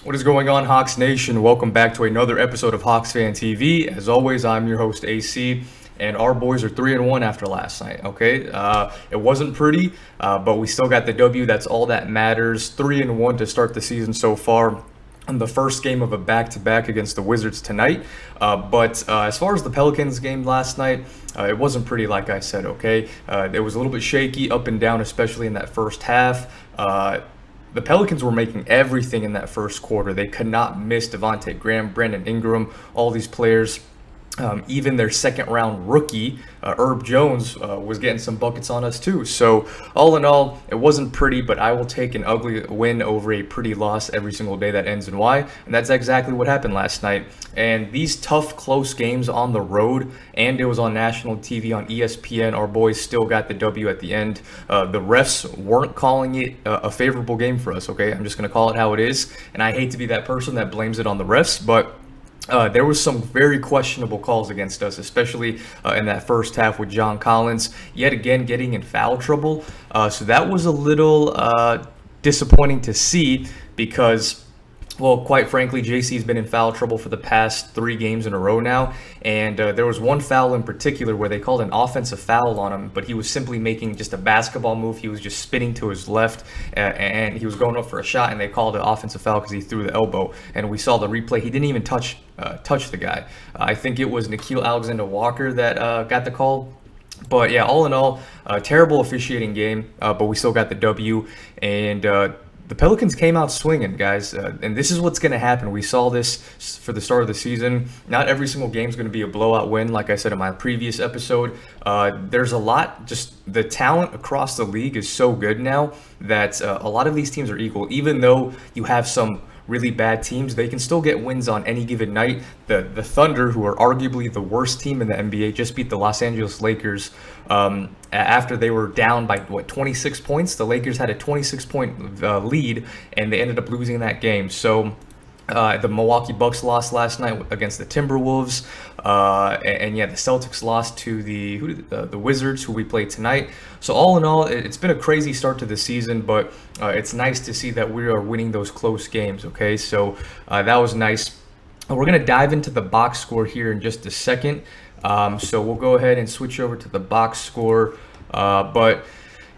What is going on, Hawks Nation? Welcome back to another episode of Hawks Fan TV. As always, I'm your host AC, and our boys are 3-1 after last night. Okay, it wasn't pretty, but we still got the W. That's all that matters. 3-1 to start the season so far. On the first game of a back-to-back against the Wizards tonight. But as far as the Pelicans game last night, it wasn't pretty, like I said, okay? It was a little bit shaky, up and down, especially in that first half. The Pelicans were making everything in that first quarter. They could not miss Devontae Graham, Brandon Ingram, all these players. Even their second-round rookie, Herb Jones, was getting some buckets on us too. So all in all, it wasn't pretty, but I will take an ugly win over a pretty loss every single day that ends in Y. And that's exactly what happened last night. And these tough, close games on the road, and it was on national TV on ESPN, our boys still got the W at the end. The refs weren't calling it a favorable game for us, okay? I'm just going to call it how it is. And I hate to be that person that blames it on the refs, but there was some very questionable calls against us, especially in that first half with John Collins, yet again getting in foul trouble. So that was a little disappointing to see because, well, quite frankly, JC's been in foul trouble for the past 3 games in a row now. And there was one foul in particular where they called an offensive foul on him, but he was simply making just a basketball move. He was just spinning to his left, and he was going up for a shot, and they called it offensive foul because he threw the elbow. And we saw the replay. He didn't even touch the guy. I think it was Nickeil Alexander-Walker that got the call. But yeah, all in all, terrible officiating game, but we still got the W. And the Pelicans came out swinging, guys, and this is what's going to happen. We saw this for the start of the season. Not every single game is going to be a blowout win, like I said in my previous episode. There's a lot, just the talent across the league is so good now that a lot of these teams are equal. Even though you have some really bad teams, they can still get wins on any given night. The Thunder, who are arguably the worst team in the NBA, just beat the Los Angeles Lakers after they were down by 26 points. The Lakers had a 26-point lead, and they ended up losing that game. So the Milwaukee Bucks lost last night against the Timberwolves, and yeah, the Celtics lost to the Wizards, who we play tonight. So all in all, it's been a crazy start to the season, but it's nice to see that we are winning those close games. Okay, so that was nice. We're gonna dive into the box score here in just a second. So we'll go ahead and switch over to the box score. But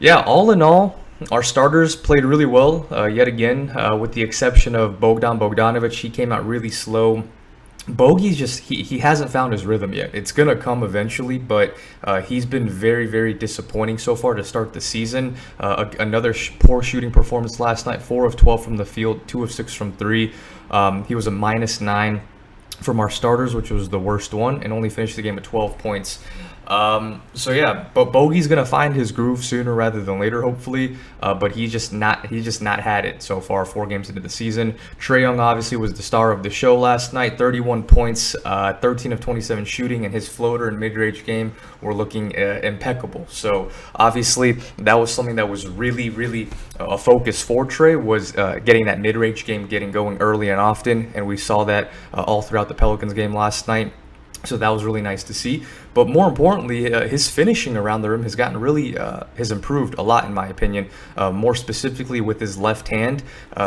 yeah, all in all, our starters played really well yet again, with the exception of Bogdan Bogdanovic. He came out really slow. Bogey's just, he hasn't found his rhythm yet. It's going to come eventually, but he's been very, very disappointing so far to start the season. Another poor shooting performance last night, 4 of 12 from the field, 2 of 6 from 3. He was a -9 from our starters, which was the worst one, and only finished the game at 12 points. So yeah, but Bogey's gonna find his groove sooner rather than later, hopefully. But he's just not had it so far. 4 games into the season. Trey Young obviously was the star of the show last night. 31 points, 13 of 27 shooting, and his floater and mid-range game were looking impeccable. So obviously that was something that was really, really a focus for Trey, was getting that mid-range game getting going early and often, and we saw that all throughout the Pelicans game last night. So that was really nice to see. But more importantly, his finishing around the rim has gotten really, has improved a lot in my opinion, more specifically with his left hand.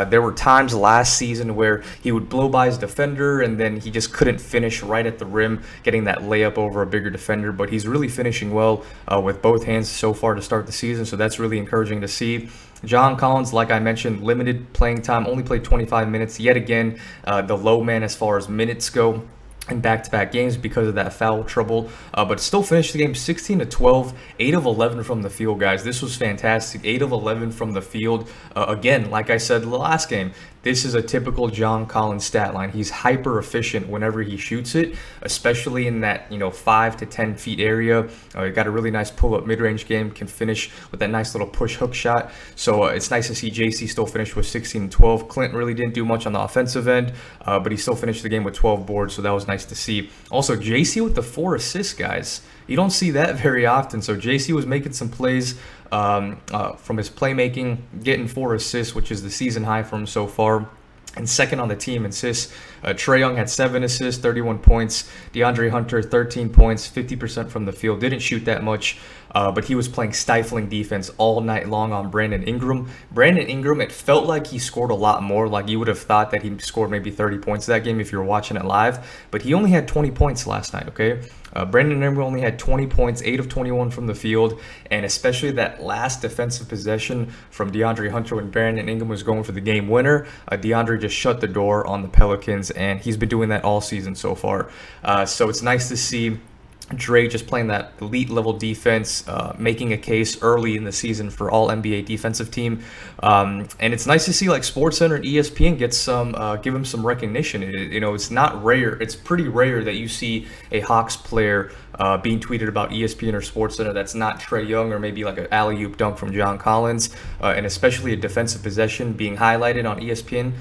There were times last season where he would blow by his defender and then he just couldn't finish right at the rim, getting that layup over a bigger defender. But he's really finishing well with both hands so far to start the season. So that's really encouraging to see. John Collins, like I mentioned, limited playing time, only played 25 minutes. Yet again, the low man as far as minutes go in back-to-back games because of that foul trouble, but still finished the game 16 to 12, 8 of 11 from the field, guys. This was fantastic. 8 of 11 from the field. Again, like I said the last game, this is a typical John Collins stat line. He's hyper efficient whenever he shoots it, especially in that 5 to 10 feet area. He got a really nice pull-up mid-range game, can finish with that nice little push hook shot. So it's nice to see JC still finish with 16 and 12. Clinton really didn't do much on the offensive end, but he still finished the game with 12 boards, so that was nice to see. Also, JC with the 4 assists, guys. You don't see that very often. So JC was making some plays from his playmaking, getting 4 assists, which is the season high for him so far. and second on the team in assists. Trey Young had 7 assists, 31 points. DeAndre Hunter, 13 points, 50% from the field. Didn't shoot that much, but he was playing stifling defense all night long on Brandon Ingram. Brandon Ingram, it felt like he scored a lot more. Like you would have thought that he scored maybe 30 points that game if you were watching it live, but he only had 20 points last night, okay? Brandon Ingram only had 20 points, 8 of 21 from the field, and especially that last defensive possession from DeAndre Hunter when Brandon Ingram was going for the game winner, DeAndre just shut the door on the Pelicans, and he's been doing that all season so far. So it's nice to see Trae just playing that elite level defense, making a case early in the season for all NBA defensive team. And it's nice to see like SportsCenter and ESPN get some, give him some recognition. It's not rare. It's pretty rare that you see a Hawks player being tweeted about ESPN or SportsCenter that's not Trey Young or maybe like an alley-oop dunk from John Collins, and especially a defensive possession being highlighted on ESPN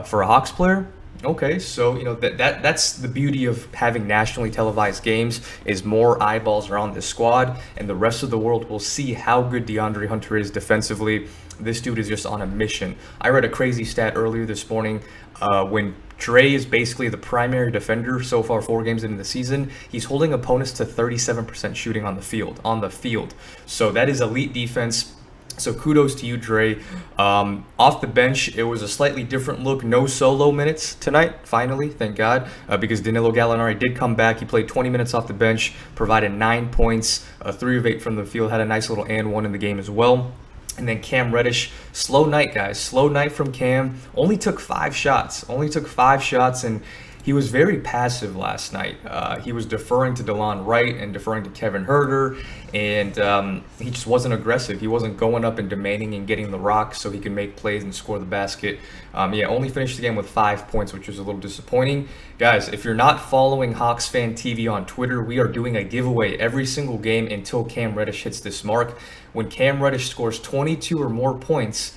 for a Hawks player. Okay, so that's the beauty of having nationally televised games is more eyeballs are on this squad, and the rest of the world will see how good DeAndre Hunter is defensively. This dude is just on a mission. I read a crazy stat earlier this morning when Trae is basically the primary defender so far 4 games into the season. He's holding opponents to 37% shooting on the field. So that is elite defense. So kudos to you, Trae. Off the bench, it was a slightly different look. No solo minutes tonight, finally, thank God, because Danilo Gallinari did come back. He played 20 minutes off the bench, provided 9 points, 3 of 8 from the field, had a nice little and one in the game as well. And then Cam Reddish, slow night, guys. Slow night from Cam. Only took 5 shots. And he was very passive last night. He was deferring to DeLon Wright and deferring to Kevin Huerter, and he just wasn't aggressive. He wasn't going up and demanding and getting the rock so he could make plays and score the basket. Only finished the game with 5 points, which was a little disappointing. Guys, if you're not following Hawks Fan TV on Twitter, we are doing a giveaway every single game until Cam Reddish hits this mark. When Cam Reddish scores 22 or more points,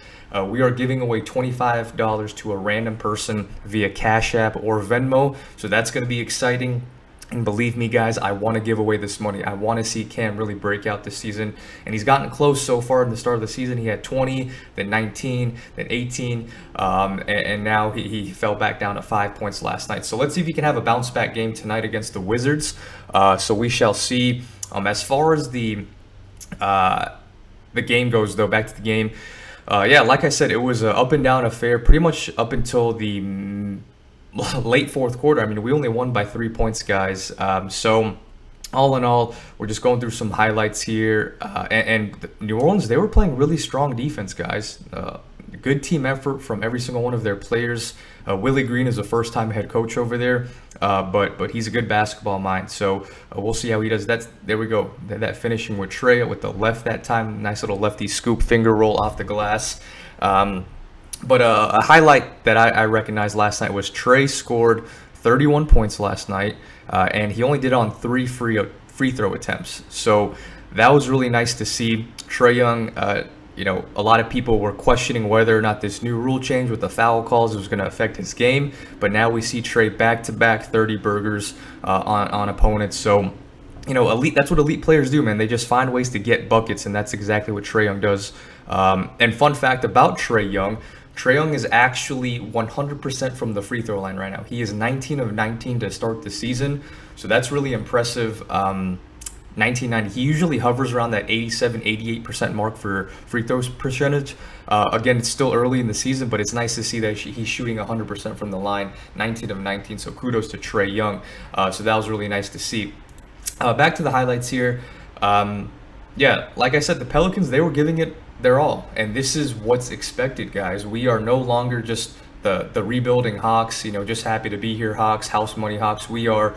we are giving away $25 to a random person via Cash App or Venmo. So that's going to be exciting. And believe me, guys, I want to give away this money. I want to see Cam really break out this season. And he's gotten close so far in the start of the season. He had 20, then 19, then 18. And now he fell back down to 5 points last night. So let's see if he can have a bounce back game tonight against the Wizards. So we shall see. As far as the game goes, though, back to the game. Like I said, it was an up and down affair pretty much up until the late fourth quarter. I mean, we only won by 3 points, guys. So all in all, we're just going through some highlights here. And New Orleans, they were playing really strong defense, guys. Good team effort from every single one of their players. Willie Green is a first-time head coach over there, but he's a good basketball mind. So we'll see how he does. There we go. That finishing with Trae with the left that time. Nice little lefty scoop finger roll off the glass. But a highlight that I recognized last night was Trae scored 31 points last night, and he only did it on 3 free throw attempts. So that was really nice to see. Trey Young, a lot of people were questioning whether or not this new rule change with the foul calls was going to affect his game, but now we see Trae back-to-back 30 burgers on opponents. So, elite. That's what elite players do, man. They just find ways to get buckets, and that's exactly what Trey Young does. And fun fact about Trey Young is actually 100% from the free throw line right now. He is 19 of 19 to start the season, so that's really impressive. 1990. He usually hovers around that 87-88% mark for free throws percentage. Again, it's still early in the season, but it's nice to see that he's shooting 100% from the line, 19 of 19. So kudos to Trey Young. So that was really nice to see. Back to the highlights here. Like I said, the Pelicans, they were giving it their all, and this is what's expected, guys. We are no longer just the rebuilding Hawks, just happy to be here, Hawks, house money Hawks. We are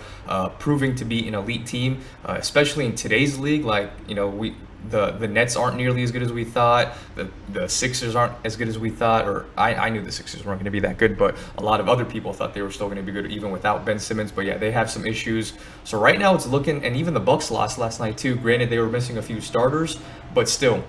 proving to be an elite team, especially in today's league. Like, the Nets aren't nearly as good as we thought. The Sixers aren't as good as we thought, or I knew the Sixers weren't going to be that good, but a lot of other people thought they were still going to be good even without Ben Simmons. But yeah, they have some issues. So right now it's looking, and even the Bucks lost last night too. Granted, they were missing a few starters, but still.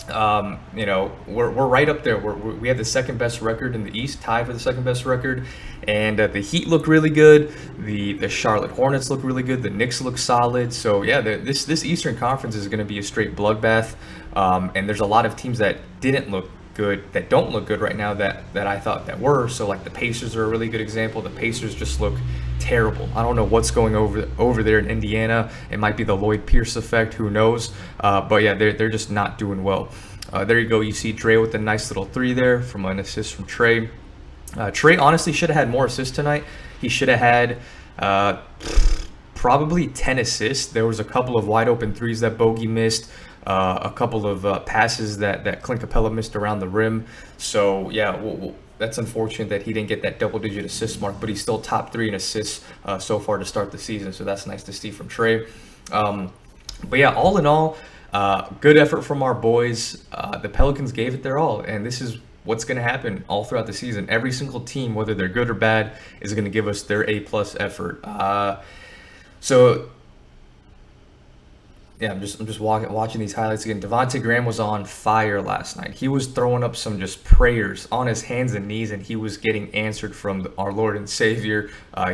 We're right up there. We have the second best record in the East, tied for the second best record, and the Heat look really good. The Charlotte Hornets look really good. The Knicks look solid. So yeah, this Eastern Conference is going to be a straight bloodbath. And there's a lot of teams that didn't look good, that don't look good right now, that I thought that were. So like the Pacers are a really good example. The Pacers just look terrible. I don't know what's going over there in Indiana. It might be the Lloyd Pierce effect. Who knows? But yeah, they're just not doing well. There you go. You see Trae with a nice little three there from an assist from Trae. Trae honestly should have had more assists tonight. He should have had probably 10 assists. There was a couple of wide open threes that Bogey missed, a couple of passes that Clint Capella missed around the rim. So yeah, that's unfortunate that he didn't get that double-digit assist mark, but he's still top 3 in assists so far to start the season. So that's nice to see from Trae. But yeah, all in all, good effort from our boys. The Pelicans gave it their all, and this is what's going to happen all throughout the season. Every single team, whether they're good or bad, is going to give us their A+ effort. So yeah, I'm just watching these highlights again. Devontae Graham was on fire last night. He was throwing up some just prayers on his hands and knees, and he was getting answered from our Lord and Savior.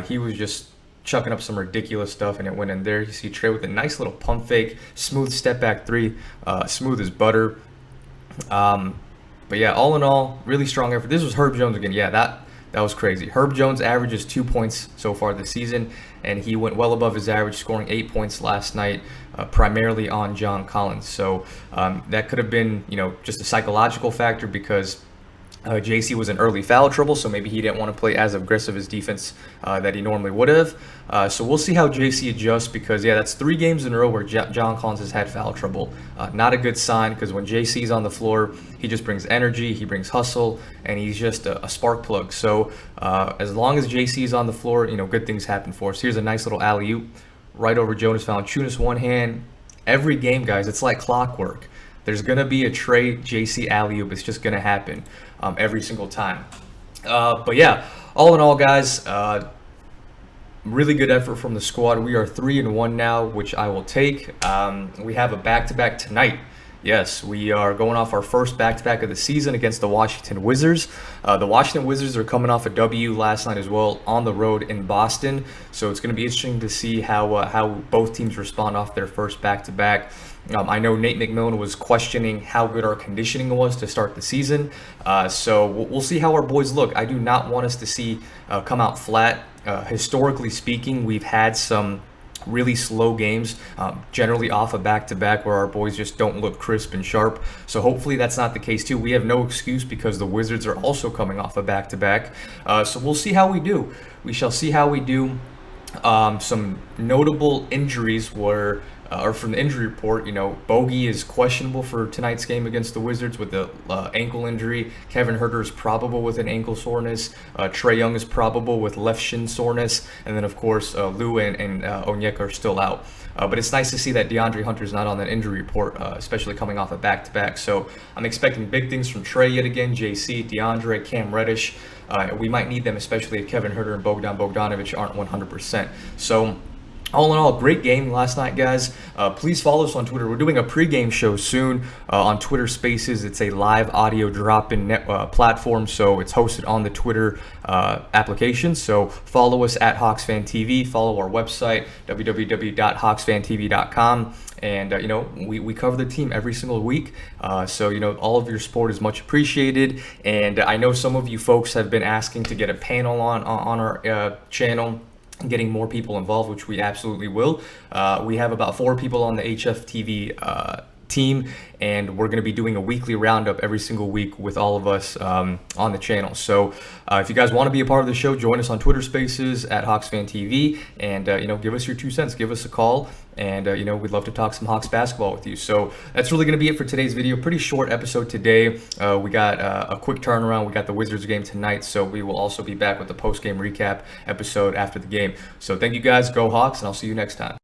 He was just chucking up some ridiculous stuff, and it went in there. You see Trae with a nice little pump fake, smooth step back three, smooth as butter. But yeah, all in all, really strong effort. This was Herb Jones again. Yeah, that was crazy. Herb Jones averages 2 points so far this season, and he went well above his average, scoring 8 points last night, primarily on John Collins. So that could have been, just a psychological factor because JC was in early foul trouble, so maybe he didn't want to play as aggressive as defense that he normally would have. So we'll see how JC adjusts because, yeah, that's 3 games in a row where John Collins has had foul trouble. Not a good sign because when JC's on the floor, he just brings energy, he brings hustle, and he's just a spark plug. So as long as JC's on the floor, good things happen for us. Here's a nice little alley-oop right over Jonas Valanciunas, one hand. Every game, guys, it's like clockwork. There's going to be a Trae JC alley-oop. It's just going to happen every single time. But yeah, all in all, guys, really good effort from the squad. We are 3-1 now, which I will take. We have a back-to-back tonight. Yes, we are going off our first back-to-back of the season against the Washington Wizards. The Washington Wizards are coming off a W last night as well on the road in Boston. So it's going to be interesting to see how both teams respond off their first back-to-back. I know Nate McMillan was questioning how good our conditioning was to start the season. So we'll see how our boys look. I do not want us to see come out flat. Historically speaking, we've had some really slow games, generally off a back-to-back where our boys just don't look crisp and sharp. So hopefully that's not the case too. We have no excuse because the Wizards are also coming off a back-to-back. So we'll see how we do. We shall see how we do. Some notable injuries were or from the injury report, Bogey is questionable for tonight's game against the Wizards with the ankle injury. Kevin Huerter is probable with an ankle soreness. Trey Young is probable with left shin soreness. And then, of course, Lou and Onyeka are still out. But it's nice to see that DeAndre Hunter's not on that injury report, especially coming off a back-to-back. So I'm expecting big things from Trae yet again, JC, DeAndre, Cam Reddish. We might need them, especially if Kevin Huerter and Bogdan Bogdanovic aren't 100%. So all in all, great game last night, guys. Please follow us on Twitter. We're doing a pregame show soon on Twitter Spaces. It's a live audio drop-in platform, so it's hosted on the Twitter application. So follow us at HawksFanTV. Follow our website, www.hawksfantv.com. And, we cover the team every single week. So, all of your support is much appreciated. And I know some of you folks have been asking to get a panel on our channel, getting more people involved, which we absolutely will. We have about 4 people on the HFTV team, and we're going to be doing a weekly roundup every single week with all of us on the channel. So if you guys want to be a part of the show, join us on Twitter Spaces at HawksFanTV, and give us your 2 cents, give us a call, and we'd love to talk some Hawks basketball with you. So that's really going to be it for today's video. Pretty short episode today. We got a quick turnaround. We got the Wizards game tonight, so we will also be back with the post-game recap episode after the game. So thank you guys. Go Hawks, and I'll see you next time.